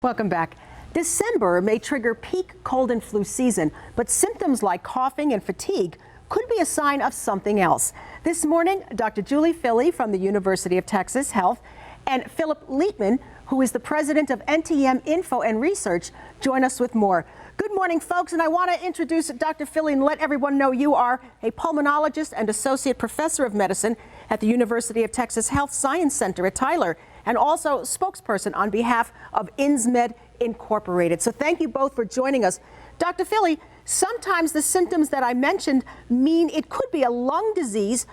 Welcome back. December may trigger peak cold and flu season, but symptoms like coughing and fatigue could be a sign of something else. This morning, Dr. Julie Filley from the University of Texas Health and Philip Lietman, who is the president of NTM Info and Research, join us with more. Good morning, folks, and I want to introduce Dr. Filley and let everyone know you are a pulmonologist and associate professor of medicine at the University of Texas Health Science Center at Tyler, and also spokesperson on behalf of Insmed Incorporated. So thank you both for joining us. Dr. Filley, sometimes the symptoms that I mentioned mean it could be a lung disease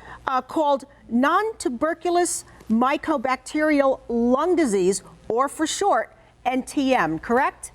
called nontuberculous mycobacterial lung disease, or for short, NTM, correct?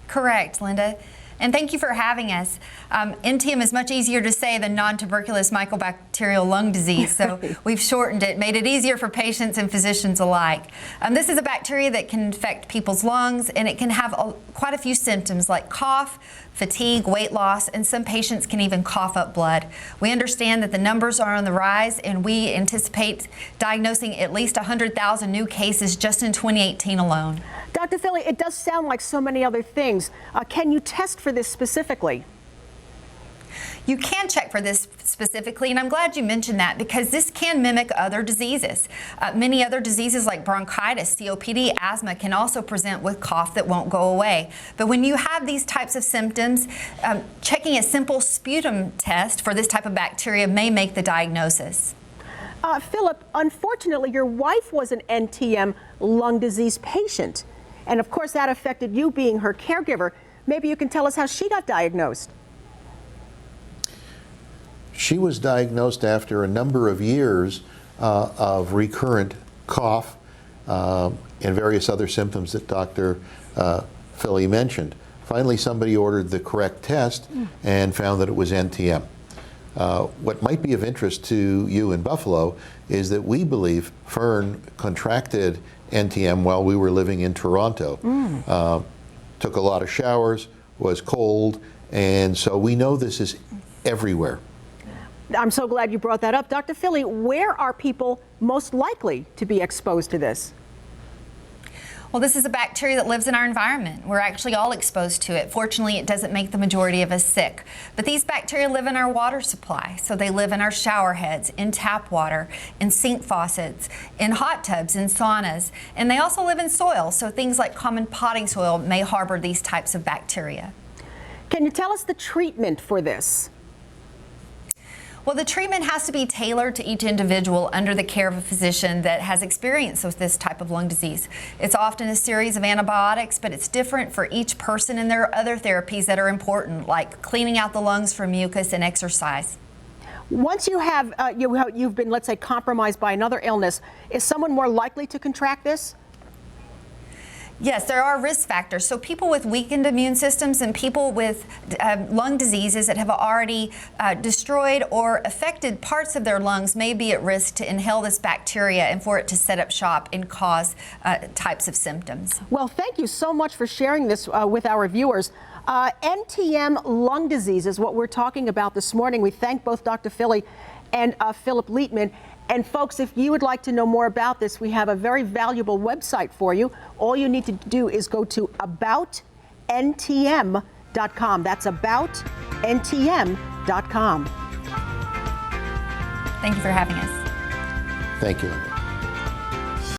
Correct, Linda. And thank you for having us. NTM is much easier to say than non-tuberculous mycobacterial lung disease, so we've shortened it, made it easier for patients and physicians alike. This is a bacteria that can infect people's lungs, and it can have quite a few symptoms like cough, fatigue, weight loss, and some patients can even cough up blood. We understand that the numbers are on the rise, and we anticipate diagnosing at least 100,000 new cases just in 2018 alone. Dr. Filley, it does sound like so many other things. Can you test for this specifically? You can check for this specifically, and I'm glad you mentioned that because this can mimic other diseases. Many other diseases like bronchitis, COPD, asthma can also present with cough that won't go away. But when you have these types of symptoms, checking a simple sputum test for this type of bacteria may make the diagnosis. Philip, unfortunately, your wife was an NTM lung disease patient, and of course that affected you being her caregiver. Maybe you can tell us how she got diagnosed. She was diagnosed after a number of years of recurrent cough and various other symptoms that Dr. Filley mentioned. Finally, somebody ordered the correct test and found that it was NTM. What might be of interest to you in Buffalo is that we believe Fern contracted NTM while we were living in Toronto. Took a lot of showers, was cold, and so we know this is everywhere. I'm so glad you brought that up. Dr. Filley, where are people most likely to be exposed to this? Well, this is a bacteria that lives in our environment. We're actually all exposed to it. Fortunately, it doesn't make the majority of us sick. But these bacteria live in our water supply. So they live in our shower heads, in tap water, in sink faucets, in hot tubs, in saunas. And they also live in soil. So things like common potting soil may harbor these types of bacteria. Can you tell us the treatment for this? Well, the treatment has to be tailored to each individual under the care of a physician that has experience with this type of lung disease. It's often a series of antibiotics, but it's different for each person, and there are other therapies that are important, like cleaning out the lungs from mucus and exercise. Once you have, you've been, let's say, compromised by another illness, is someone more likely to contract this? Yes, there are risk factors. So people with weakened immune systems and people with lung diseases that have already destroyed or affected parts of their lungs may be at risk to inhale this bacteria and for it to set up shop and cause types of symptoms. Well, thank you so much for sharing this with our viewers. NTM lung disease is what we're talking about this morning. We thank both Dr. Filley and Philip Lietman. And folks, if you would like to know more about this, we have a very valuable website for you. All you need to do is go to aboutntm.com. That's aboutntm.com. Thank you for having us. Thank you.